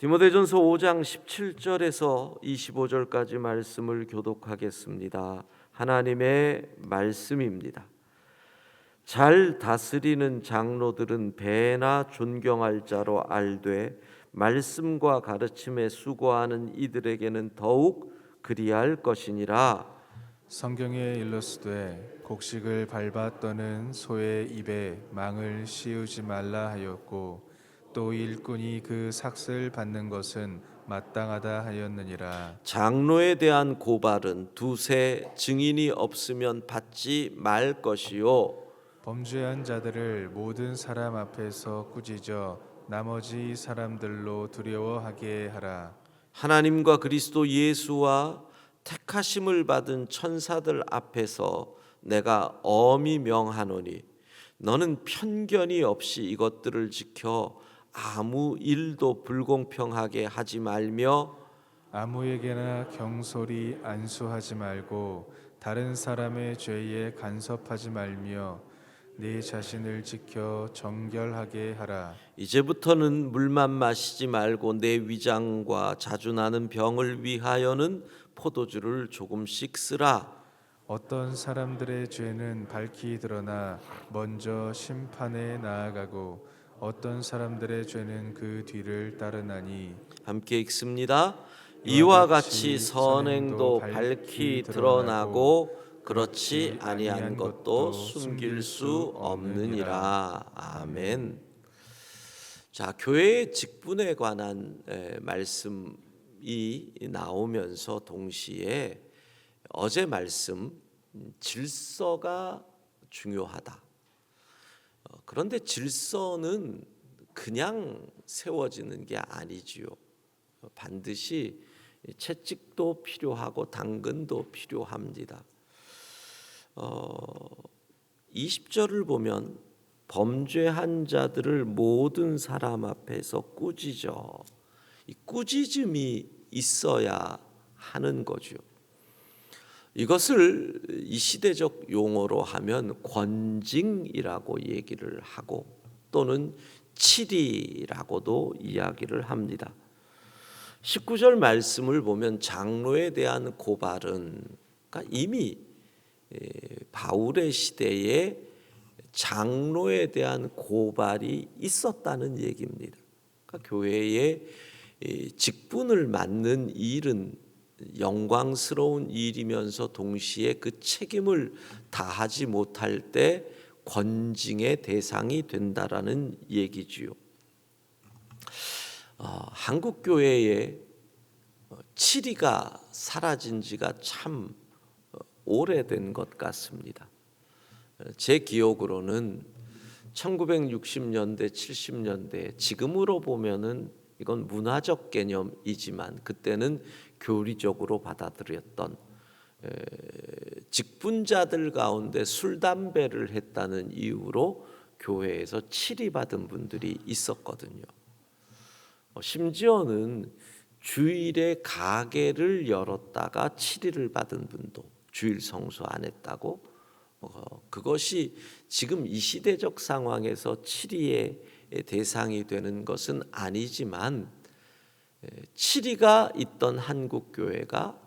디모데전서 5장 17절에서 25절까지 말씀을 교독하겠습니다. 하나님의 말씀입니다. 잘 다스리는 장로들은 배나 존경할 자로 알되 말씀과 가르침에 수고하는 이들에게는 더욱 그리할 것이니라. 성경에 일렀으되 곡식을 밟아 떠는 소의 입에 망을 씌우지 말라 하였고 또 일꾼이 그 삭슬 받는 것은 마땅하다 하였느니라. 장로에 대한 고발은 두세 증인이 없으면 받지 말 것이요, 범죄한 자들을 모든 사람 앞에서 꾸짖어 나머지 사람들로 두려워하게 하라. 하나님과 그리스도 예수와 택하심을 받은 천사들 앞에서 내가 엄히 명하노니 너는 편견이 없이 이것들을 지켜 아무 일도 불공평하게 하지 말며 아무에게나 경솔히 안수하지 말고 다른 사람의 죄에 간섭하지 말며 네 자신을 지켜 정결하게 하라. 이제부터는 물만 마시지 말고 내 위장과 자주 나는 병을 위하여는 포도주를 조금씩 쓰라. 어떤 사람들의 죄는 밝히 드러나 먼저 심판에 나아가고 어떤 사람들의 죄는 그 뒤를 따르나니. 함께 읽습니다. 이와 같이 선행도 밝히 드러나고 그렇지 아니한 것도 숨길 수 없느니라. 아멘. 자, 교회의 직분에 관한 말씀이 나오면서 동시에 어제 말씀 질서가 중요하다. 그런데 질서는 그냥 세워지는 게 아니지요. 반드시 채찍도 필요하고 당근도 필요합니다. 20절을 보면 범죄한 자들을 모든 사람 앞에서 꾸짖어. 이 꾸짖음이 있어야 하는 거죠. 이것을 이 시대적 용어로 하면 권징이라고 얘기를 하고 또는 치리라고도 이야기를 합니다. 19절 말씀을 보면 장로에 대한 고발은 그러니까 이미 바울의 시대에 장로에 대한 고발이 있었다는 얘기입니다. 그러니까 교회의 직분을 맡는 일은 영광스러운 일이면서 동시에 그 책임을 다하지 못할 때 권징의 대상이 된다라는 얘기지요. 한국 교회의 치리가 사라진 지가 참 오래된 것 같습니다. 제 기억으로는 1960년대, 70년대 지금으로 보면은 이건 문화적 개념이지만 그때는 교리적으로 받아들였던 직분자들 가운데 술, 담배를 했다는 이유로 교회에서 치리받은 분들이 있었거든요. 심지어는 주일에 가게를 열었다가 치리를 받은 분도 주일 성수 안 했다고 그것이 지금 이 시대적 상황에서 치리의 대상이 되는 것은 아니지만 치리가 있던 한국 교회가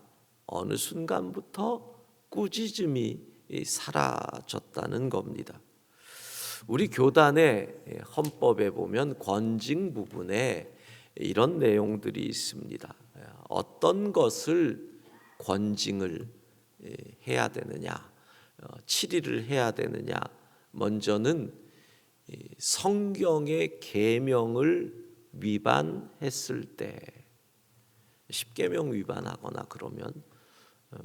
어느 순간부터 꾸짖음이 사라졌다는 겁니다. 우리 교단의 헌법에 보면 권징 부분에 이런 내용들이 있습니다. 어떤 것을 권징을 해야 되느냐, 치리를 해야 되느냐. 먼저는 성경의 계명을 위반했을 때, 십계명 위반하거나 그러면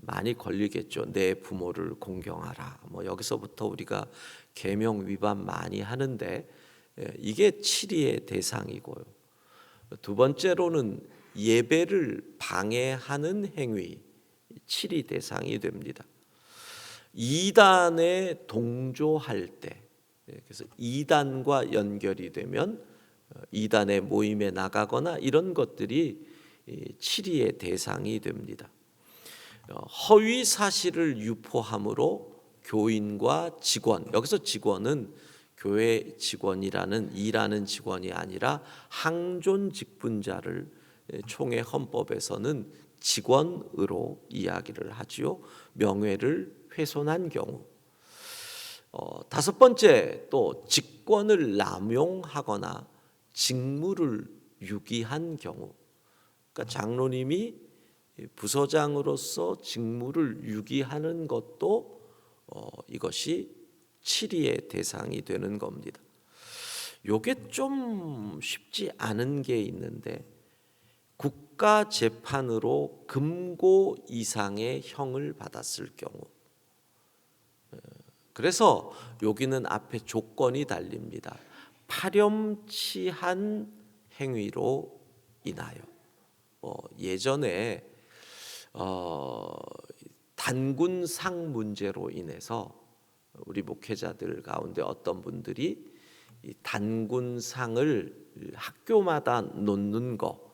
많이 걸리겠죠. 내 부모를 공경하라. 여기서부터 우리가 계명 위반 많이 하는데 이게 치리의 대상이고요. 두 번째로는 예배를 방해하는 행위, 치리 대상이 됩니다. 이단에 동조할 때, 그래서 이단과 연결이 되면 이단의 모임에 나가거나 이런 것들이 치리의 대상이 됩니다. 허위 사실을 유포함으로 교인과 직원, 여기서 직원은 교회 직원이라는 일하는 직원이 아니라 항존 직분자를 총회 헌법에서는 직원으로 이야기를 하지요. 명예를 훼손한 경우. 다섯 번째, 또 직권을 남용하거나 직무를 유기한 경우. 그러니까 장로님이 부서장으로서 직무를 유기하는 것도 이것이 치리의 대상이 되는 겁니다. 요게 좀 쉽지 않은 게 있는데, 국가 재판으로 금고 이상의 형을 받았을 경우. 그래서 여기는 앞에 조건이 달립니다. 파렴치한 행위로 인하여. 예전에 단군상 문제로 인해서 우리 목회자들 가운데 어떤 분들이 이 단군상을 학교마다 놓는 거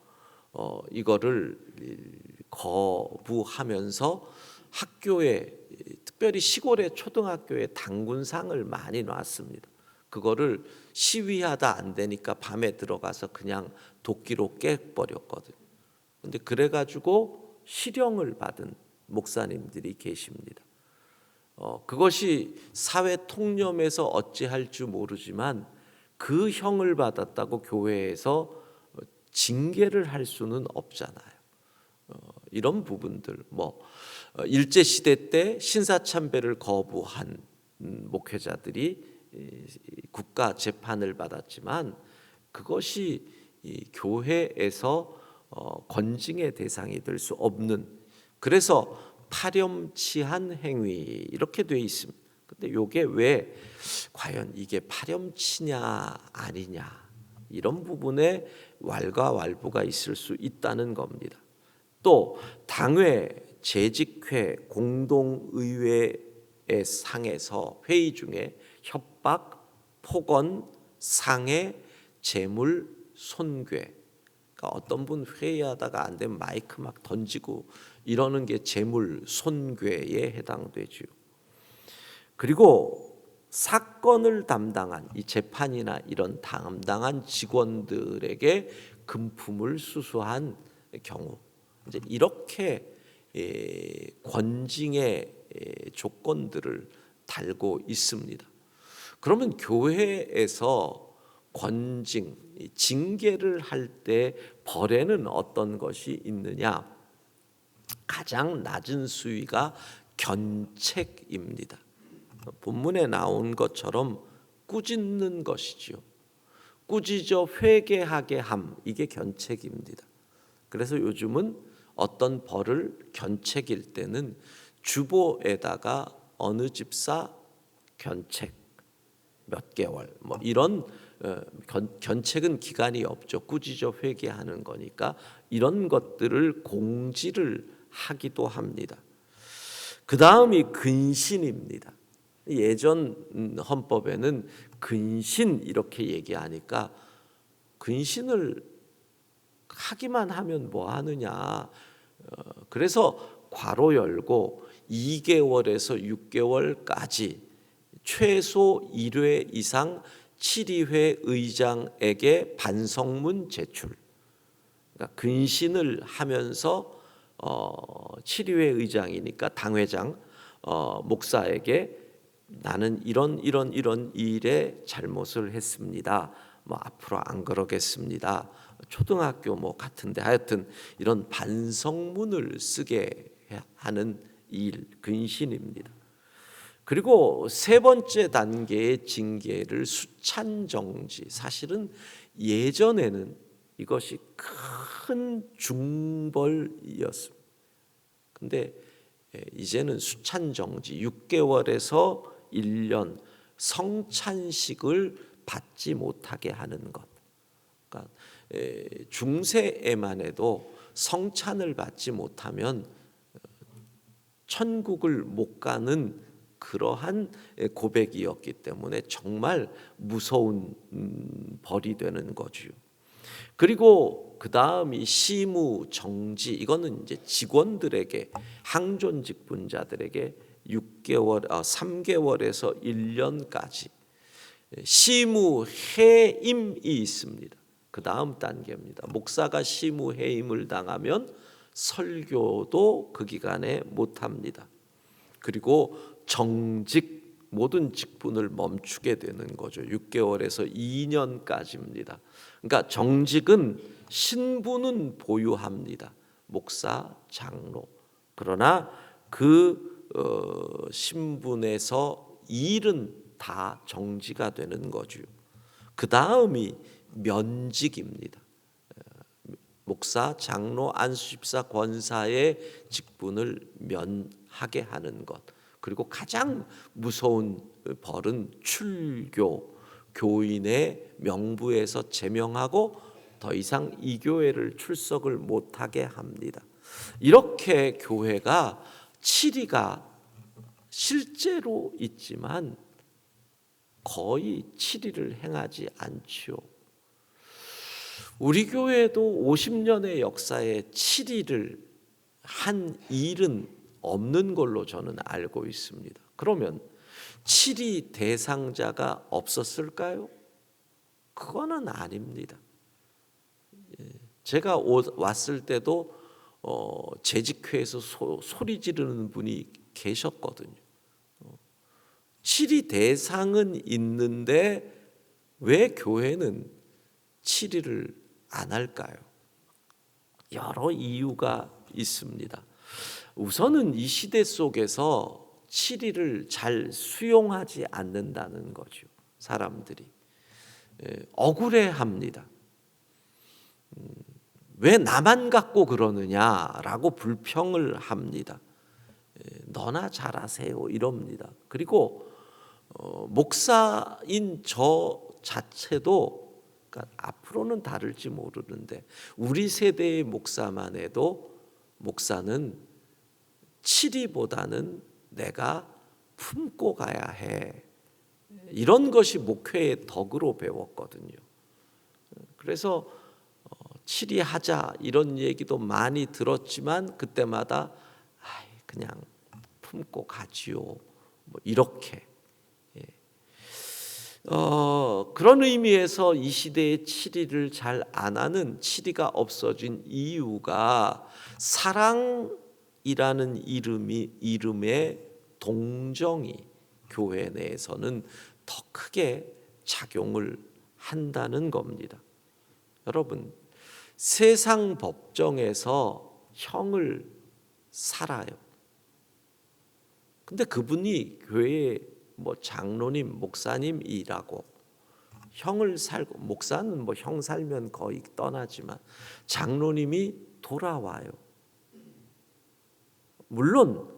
이거를 거부하면서 학교에, 특별히 시골의 초등학교에 단군상을 많이 놨습니다. 그거를 시위하다 안 되니까 밤에 들어가서 그냥 도끼로 깨버렸거든요. 근데 그래가지고 실형을 받은 목사님들이 계십니다. 그것이 사회 통념에서 어찌할 줄 모르지만 그 형을 받았다고 교회에서 징계를 할 수는 없잖아요. 이런 부분들, 일제 시대 때 신사참배를 거부한 목회자들이 국가 재판을 받았지만 그것이 이 교회에서 권징의 대상이 될 수 없는, 그래서 파렴치한 행위 이렇게 돼 있습니다. 근데 이게 왜 과연 이게 파렴치냐 아니냐, 이런 부분에 왈가왈부가 있을 수 있다는 겁니다. 또 당회, 재직회, 공동의회의 상에서 회의 중에 협박, 폭언, 상해, 재물, 손괴. 그러니까 어떤 분 회의하다가 안 되면 마이크 막 던지고 이러는 게 재물 손괴에 해당되죠. 그리고 사건을 담당한 이 재판이나 이런 담당한 직원들에게 금품을 수수한 경우, 이제 이렇게 권징의 조건들을 달고 있습니다. 그러면 교회에서 권징, 징계를 할 때 벌에는 어떤 것이 있느냐? 가장 낮은 수위가 견책입니다. 본문에 나온 것처럼 꾸짖는 것이지요. 꾸짖어 회개하게 함, 이게 견책입니다. 그래서 요즘은 어떤 벌을 견책일 때는 주보에다가 어느 집사 견책 몇 개월 이런 견책은 기간이 없죠. 꾸짖어 회개하는 거니까 이런 것들을 공지를 하기도 합니다. 그 다음이 근신입니다. 예전 헌법에는 근신 이렇게 얘기하니까 근신을 하기만 하면 뭐 하느냐. 그래서 괄호 열고 2개월에서 6개월까지 최소 1회 이상 7위회 의장에게 반성문 제출. 그러니까 근신을 하면서 7위회 의장이니까 당회장 목사에게 나는 이런 일에 잘못을 했습니다. 앞으로 안 그러겠습니다. 초등학교 같은데 하여튼 이런 반성문을 쓰게 하는 일, 근신입니다. 그리고 세 번째 단계의 징계를 수찬정지. 사실은 예전에는 이것이 큰 중벌이었습니다. 근데 이제는 수찬정지 6개월에서 1년 성찬식을 받지 못하게 하는 것. 그러니까 중세에만 해도 성찬을 받지 못하면 천국을 못 가는 그러한 고백이었기 때문에 정말 무서운 벌이 되는 거죠. 그리고 그 다음이 시무정지. 이거는 이제 직원들에게, 항존 직분자들에게 3개월에서 1년까지 시무해임이 있습니다. 그 다음 단계입니다. 목사가 시무해임을 당하면 설교도 그 기간에 못합니다. 그리고 정직, 모든 직분을 멈추게 되는 거죠. 6개월에서 2년까지입니다. 그러니까 정직은 신분은 보유합니다. 목사, 장로. 그러나 그 신분에서 일은 다 정지가 되는 거죠. 그 다음이 면직입니다. 목사, 장로, 안수집사, 권사의 직분을 면하게 하는 것. 그리고 가장 무서운 벌은 출교, 교인의 명부에서 제명하고 더 이상 이 교회를 출석을 못하게 합니다. 이렇게 교회가 치리가 실제로 있지만 거의 치리를 행하지 않지요. 우리 교회도 50년의 역사에 치리를 한 일은 없는 걸로 저는 알고 있습니다. 그러면 치리 대상자가 없었을까요? 그거는 아닙니다. 제가 왔을 때도 재직회에서 소리 지르는 분이 계셨거든요. 치리 대상은 있는데 왜 교회는 치리를 안 할까요? 여러 이유가 있습니다. 우선은 이 시대 속에서 치리를 잘 수용하지 않는다는 거죠. 사람들이 억울해합니다. 왜 나만 갖고 그러느냐라고 불평을 합니다. 너나 잘하세요 이럽니다. 그리고 목사인 저 자체도 그러니까 앞으로는 다를지 모르는데 우리 세대의 목사만 해도 목사는 치리보다는 내가 품고 가야 해. 이런 것이 목회의 덕으로 배웠거든요. 그래서 치리하자 이런 얘기도 많이 들었지만 그때마다 그냥 품고 가지요. 뭐 이렇게. 그런 의미에서 이 시대의 치리를 잘 안 하는 치리가 없어진 이유가 사랑이라는 이름의 동정이 교회 내에서는 더 크게 작용을 한다는 겁니다. 여러분, 세상 법정에서 형을 살아요. 근데 그분이 교회에 장로님, 목사님이라고 형을 살고 목사는 형 살면 거의 떠나지만 장로님이 돌아와요. 물론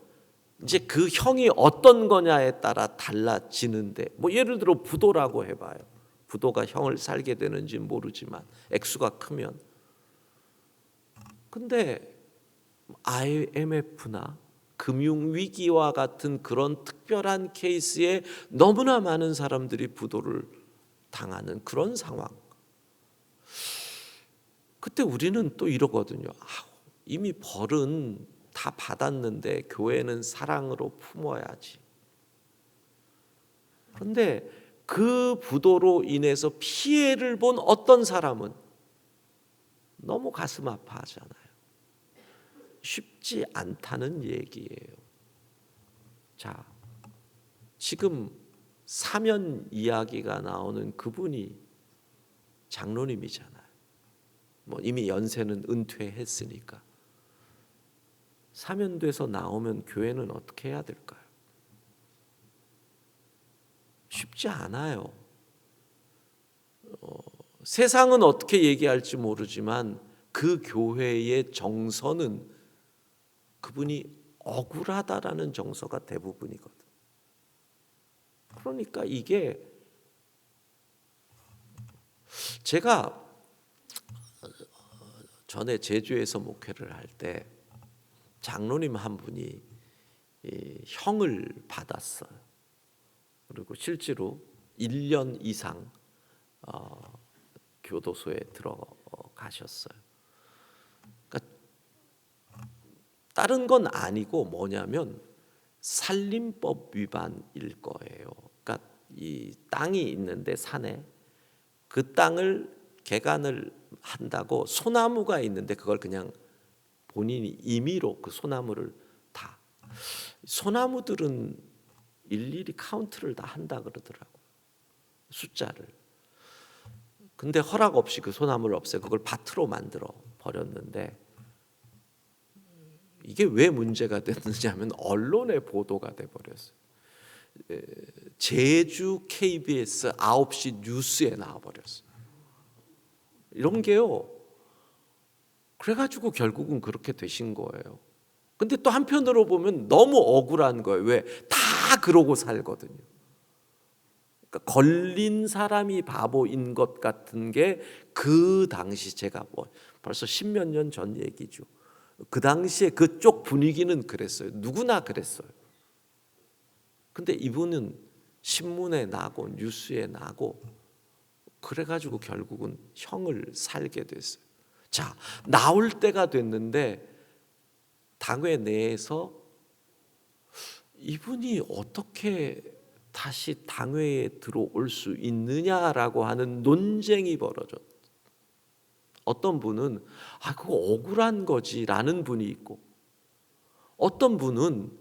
이제 그 형이 어떤 거냐에 따라 달라지는데 예를 들어 부도라고 해봐요. 부도가 형을 살게 되는지 모르지만 액수가 크면 근데 IMF나 금융위기와 같은 그런 특별한 케이스에 너무나 많은 사람들이 부도를 당하는 그런 상황. 그때 우리는 또 이러거든요. 이미 벌은 다 받았는데 교회는 사랑으로 품어야지. 그런데 그 부도로 인해서 피해를 본 어떤 사람은 너무 가슴 아파하잖아요. 쉽지 않다는 얘기예요. 자, 지금 사면 이야기가 나오는 그분이 장로님이잖아요. 이미 연세는 은퇴했으니까. 사면돼서 나오면 교회는 어떻게 해야 될까요? 쉽지 않아요. 세상은 어떻게 얘기할지 모르지만 그 교회의 정서는 그분이 억울하다라는 정서가 대부분이거든. 그러니까 이게 제가 전에 제주에서 목회를 할 때 장로님 한 분이 형을 받았어요. 그리고 실제로 1년 이상 교도소에 들어가셨어요. 그러니까 다른 건 아니고 뭐냐면 살림법 위반일 거예요. 그러니까 이 땅이 있는데 산에 그 땅을 개간을 한다고 소나무가 있는데 그걸 그냥 본인이 임의로 그 소나무를 다 소나무들은 일일이 카운트를 다 한다 그러더라고요. 숫자를. 근데 허락 없이 그 소나무를 없애 그걸 밭으로 만들어 버렸는데 이게 왜 문제가 됐느냐 하면 언론의 보도가 돼 버렸어요. 제주 KBS 9시 뉴스에 나와 버렸어요. 이런 게요. 그래가지고 결국은 그렇게 되신 거예요. 근데 또 한편으로 보면 너무 억울한 거예요. 왜? 다 그러고 살거든요. 그러니까 걸린 사람이 바보인 것 같은 게 그 당시 제가 뭐 벌써 10몇 년 전 얘기죠. 그 당시에 그쪽 분위기는 그랬어요. 누구나 그랬어요. 근데 이분은 신문에 나고 뉴스에 나고 그래가지고 결국은 형을 살게 됐어요. 자, 나올 때가 됐는데 당회 내에서 이분이 어떻게 다시 당회에 들어올 수 있느냐라고 하는 논쟁이 벌어졌어요. 어떤 분은 그거 억울한 거지라는 분이 있고 어떤 분은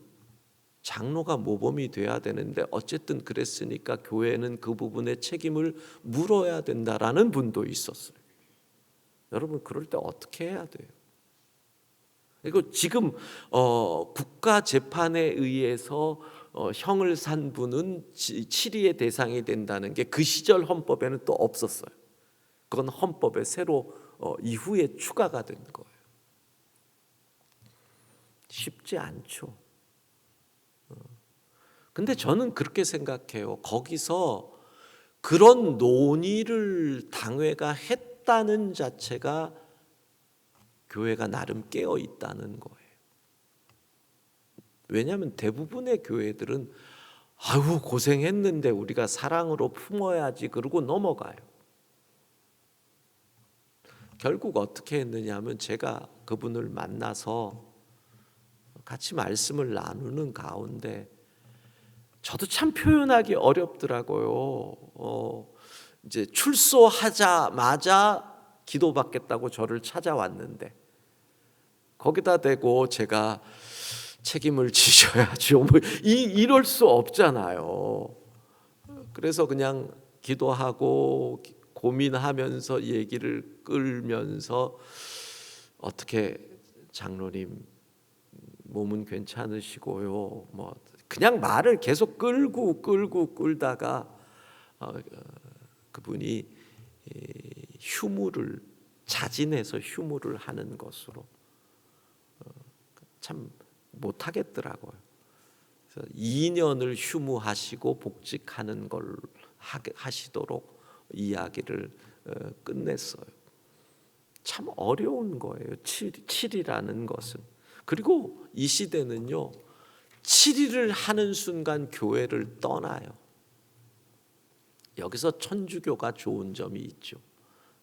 장로가 모범이 돼야 되는데 어쨌든 그랬으니까 교회는 그 부분의 책임을 물어야 된다라는 분도 있었어요. 여러분 그럴 때 어떻게 해야 돼요? 그리고 지금 국가 재판에 의해서 형을 산 분은 치리의 대상이 된다는 게 그 시절 헌법에는 또 없었어요. 그건 헌법에 새로 이후에 추가가 된 거예요. 쉽지 않죠. 근데 저는 그렇게 생각해요. 거기서 그런 논의를 당회가 했다는 자체가 교회가 나름 깨어 있다는 거예요. 왜냐하면 대부분의 교회들은 아유 고생했는데 우리가 사랑으로 품어야지 그러고 넘어가요. 결국 어떻게 했느냐 하면 제가 그분을 만나서 같이 말씀을 나누는 가운데 저도 참 표현하기 어렵더라고요. 이제 출소하자마자 기도받겠다고 저를 찾아왔는데 거기다 대고 제가 책임을 지셔야죠. 이럴 수 없잖아요. 그래서 그냥 기도하고 고민하면서 얘기를 끌면서 어떻게 장로님 몸은 괜찮으시고요. 뭐 그냥 말을 계속 끌다가 그분이 휴무를 자진해서 휴무를 하는 것으로 참 못하겠더라고요. 그래서 2년을 휴무하시고 복직하는 걸 하시도록 이야기를 끝냈어요. 참 어려운 거예요. 7이라는 것은. 그리고 이 시대는요. 7일을 하는 순간 교회를 떠나요. 여기서 천주교가 좋은 점이 있죠.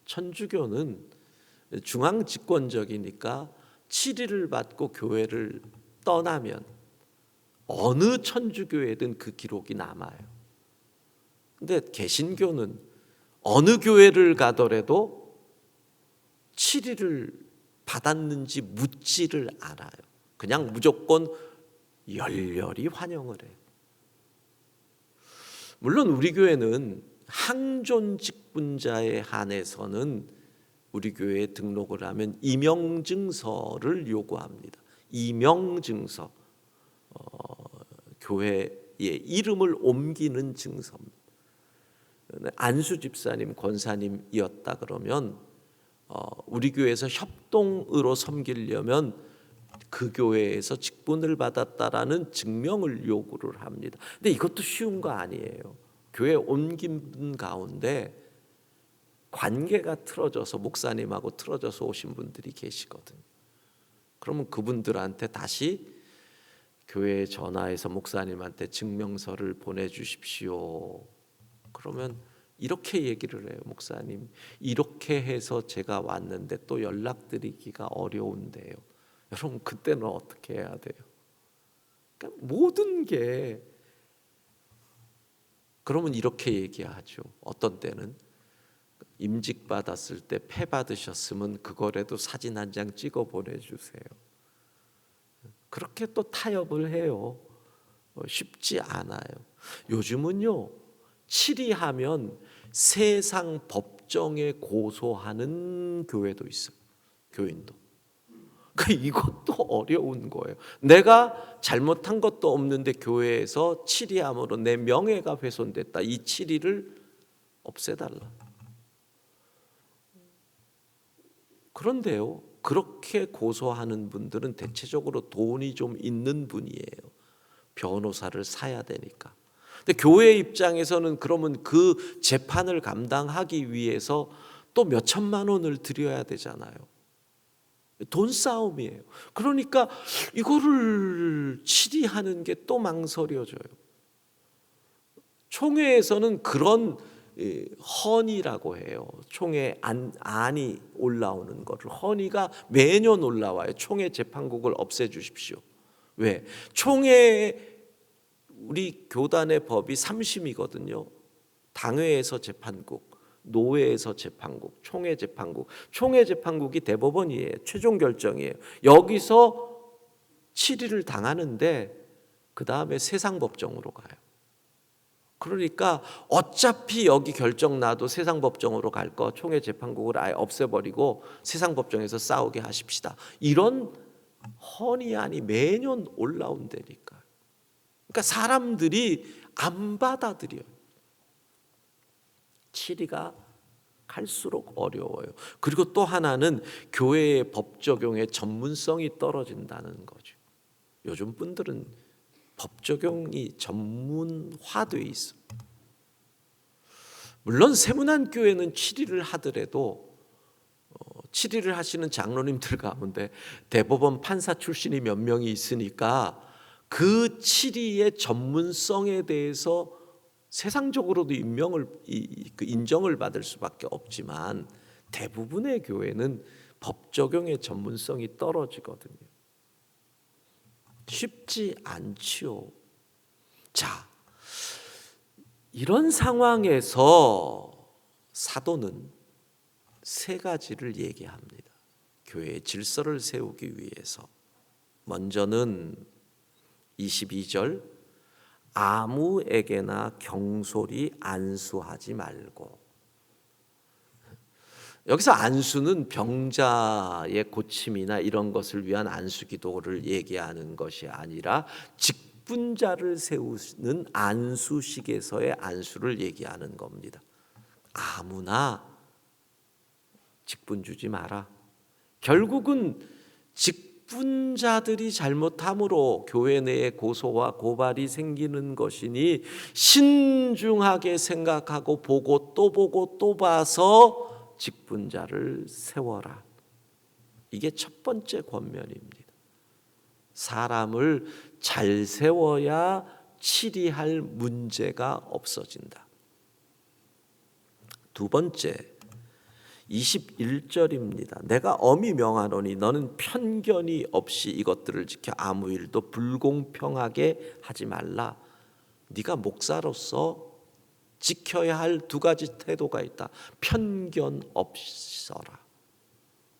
천주교는 중앙 집권적이니까 7일을 받고 교회를 떠나면 어느 천주교회든 그 기록이 남아요. 근데 개신교는 어느 교회를 가더라도 7일을 받았는지 묻지를 않아요. 그냥 무조건 열렬히 환영을 해요. 물론 우리 교회는 항존 직분자에 한해서는 우리 교회에 등록을 하면 임명증서를 요구합니다. 임명증서, 교회의 이름을 옮기는 증서입니다. 안수 집사님, 권사님이었다 그러면 우리 교회에서 협동으로 섬기려면 그 교회에서 직분을 받았다라는 증명을 요구를 합니다. 근데 이것도 쉬운 거 아니에요. 교회 옮긴 분 가운데 관계가 틀어져서 목사님하고 틀어져서 오신 분들이 계시거든요. 그러면 그분들한테 다시 교회에 전화해서 목사님한테 증명서를 보내주십시오. 그러면 이렇게 얘기를 해요. 목사님 이렇게 해서 제가 왔는데 또 연락드리기가 어려운데요. 여러분 그때는 어떻게 해야 돼요? 그러니까 모든 게 그러면 이렇게 얘기하죠. 어떤 때는 임직 받았을 때 폐 받으셨으면 그거라도 사진 한 장 찍어 보내주세요. 그렇게 또 타협을 해요. 쉽지 않아요. 요즘은요, 치리하면 세상 법정에 고소하는 교회도 있어요. 교인도. 이것도 어려운 거예요. 내가 잘못한 것도 없는데 교회에서 치리함으로 내 명예가 훼손됐다. 이 치리를 없애달라. 그런데요, 그렇게 고소하는 분들은 대체적으로 돈이 좀 있는 분이에요. 변호사를 사야 되니까. 근데 교회 입장에서는 그러면 그 재판을 감당하기 위해서 또 몇 천만 원을 들여야 되잖아요. 돈 싸움이에요. 그러니까 이거를 치리하는 게 또 망설여져요. 총회에서는 그런 헌의라고 해요. 총회 안이 올라오는 거를 헌의가 매년 올라와요. 총회 재판국을 없애주십시오. 왜? 총회 우리 교단의 법이 3심이거든요. 당회에서 재판국, 노회에서 재판국, 총회 재판국. 총회 재판국이 대법원이에요. 최종 결정이에요. 여기서 치리를 당하는데 그 다음에 세상법정으로 가요. 그러니까 어차피 여기 결정 나도 세상법정으로 갈 거 총회 재판국을 아예 없애버리고 세상법정에서 싸우게 하십시다. 이런 헌의안이 매년 올라온다니까. 그러니까 사람들이 안 받아들여요. 치리가 갈수록 어려워요. 그리고 또 하나는 교회의 법 적용의 전문성이 떨어진다는 거죠. 요즘 분들은 법 적용이 전문화돼 있어. 물론 세문안 교회는 치리를 하더라도 치리를 하시는 장로님들 가운데 대법원 판사 출신이 몇 명이 있으니까 그 치리의 전문성에 대해서 세상적으로도 인정을 받을 수밖에 없지만 대부분의 교회는 법 적용의 전문성이 떨어지거든요. 쉽지 않지요. 자, 이런 상황에서 사도는 세 가지를 얘기합니다. 교회의 질서를 세우기 위해서. 먼저는 22절, 아무에게나 경솔히 안수하지 말고. 여기서 안수는 병자의 고침이나 이런 것을 위한 안수 기도를 얘기하는 것이 아니라 직분자를 세우는 안수식에서의 안수를 얘기하는 겁니다. 아무나 직분 주지 마라. 결국은 직분자들이 잘못함으로 교회 내에 고소와 고발이 생기는 것이니 신중하게 생각하고 보고 또 봐서 직분자를 세워라. 이게 첫 번째 권면입니다. 사람을 잘 세워야 치리할 문제가 없어진다. 두 번째, 21절입니다. 내가 엄히 명하노니 너는 편견이 없이 이것들을 지켜 아무 일도 불공평하게 하지 말라. 네가 목사로서 지켜야 할 두 가지 태도가 있다. 편견 없어라.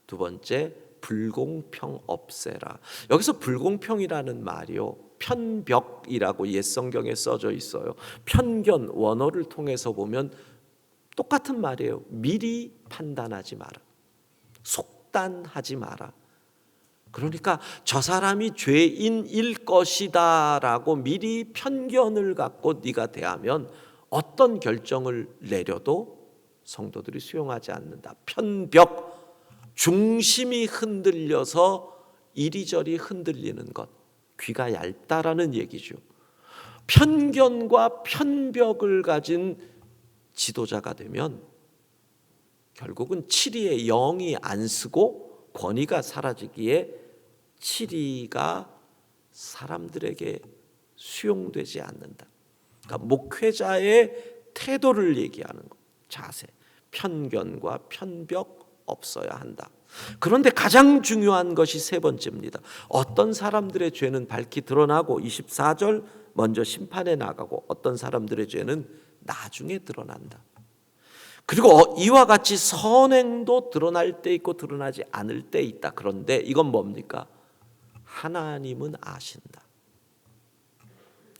두 번째, 불공평 없애라. 여기서 불공평이라는 말이요, 편벽이라고 옛 성경에 써져 있어요. 편견, 원어를 통해서 보면 똑같은 말이에요. 미리 판단하지 마라. 속단하지 마라. 그러니까 저 사람이 죄인일 것이다 라고 미리 편견을 갖고 네가 대하면 어떤 결정을 내려도 성도들이 수용하지 않는다. 편벽, 중심이 흔들려서 이리저리 흔들리는 것, 귀가 얇다라는 얘기죠. 편견과 편벽을 가진 지도자가 되면 결국은 치리의 영이 안 쓰고 권위가 사라지기에 치리가 사람들에게 수용되지 않는다. 그러니까 목회자의 태도를 얘기하는 것, 자세, 편견과 편벽 없어야 한다. 그런데 가장 중요한 것이 세 번째입니다. 어떤 사람들의 죄는 밝히 드러나고 24절 먼저 심판에 나가고 어떤 사람들의 죄는 나중에 드러난다. 그리고 이와 같이 선행도 드러날 때 있고 드러나지 않을 때 있다. 그런데 이건 뭡니까? 하나님은 아신다.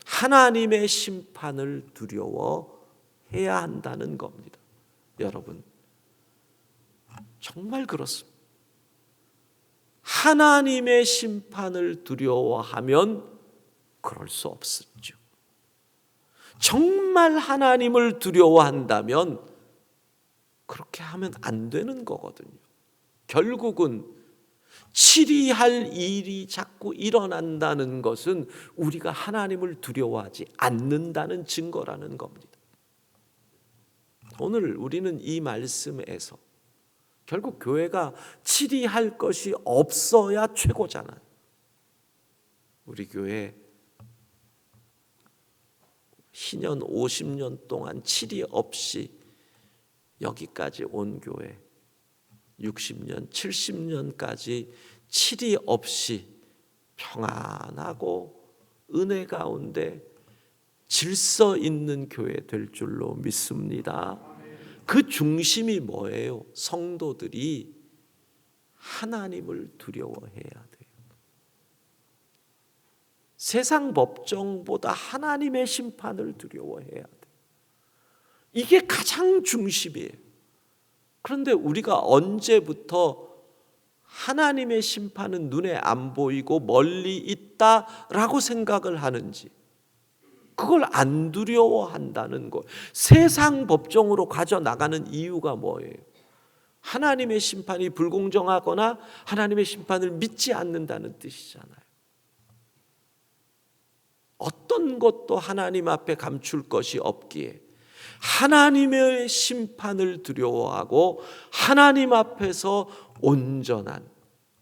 하나님의 심판을 두려워해야 한다는 겁니다. 여러분, 정말 그렇습니다. 하나님의 심판을 두려워하면 그럴 수 없었죠. 정말 하나님을 두려워한다면 그렇게 하면 안 되는 거거든요. 결국은 치리할 일이 자꾸 일어난다는 것은 우리가 하나님을 두려워하지 않는다는 증거라는 겁니다. 오늘 우리는 이 말씀에서 결국 교회가 치리할 것이 없어야 최고잖아요. 우리 교회 희년 50년 동안 치리 없이 여기까지 온 교회 60년, 70년까지 치리 없이 평안하고 은혜 가운데 질서 있는 교회 될 줄로 믿습니다. 그 중심이 뭐예요? 성도들이 하나님을 두려워해야 돼요. 세상 법정보다 하나님의 심판을 두려워해야 돼요. 이게 가장 중심이에요. 그런데 우리가 언제부터 하나님의 심판은 눈에 안 보이고 멀리 있다라고 생각을 하는지, 그걸 안 두려워한다는 것, 세상 법정으로 가져나가는 이유가 뭐예요? 하나님의 심판이 불공정하거나 하나님의 심판을 믿지 않는다는 뜻이잖아요. 어떤 것도 하나님 앞에 감출 것이 없기에 하나님의 심판을 두려워하고 하나님 앞에서 온전한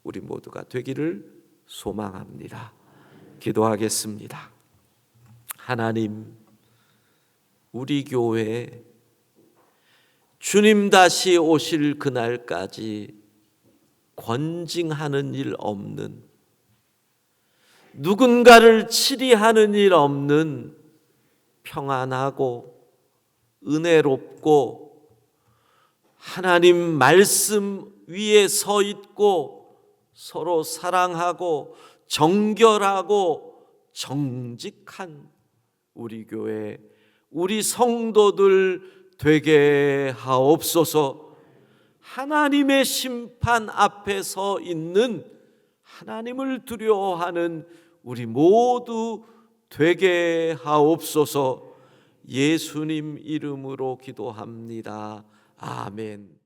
우리 모두가 되기를 소망합니다. 기도하겠습니다. 하나님, 우리 교회에 주님 다시 오실 그날까지 권징하는 일 없는, 누군가를 치리하는 일 없는 평안하고 은혜롭고 하나님 말씀 위에 서 있고 서로 사랑하고 정결하고 정직한 우리 교회, 우리 성도들 되게 하옵소서. 하나님의 심판 앞에 서 있는 하나님을 두려워하는 우리 모두 되게 하옵소서. 예수님 이름으로 기도합니다. 아멘.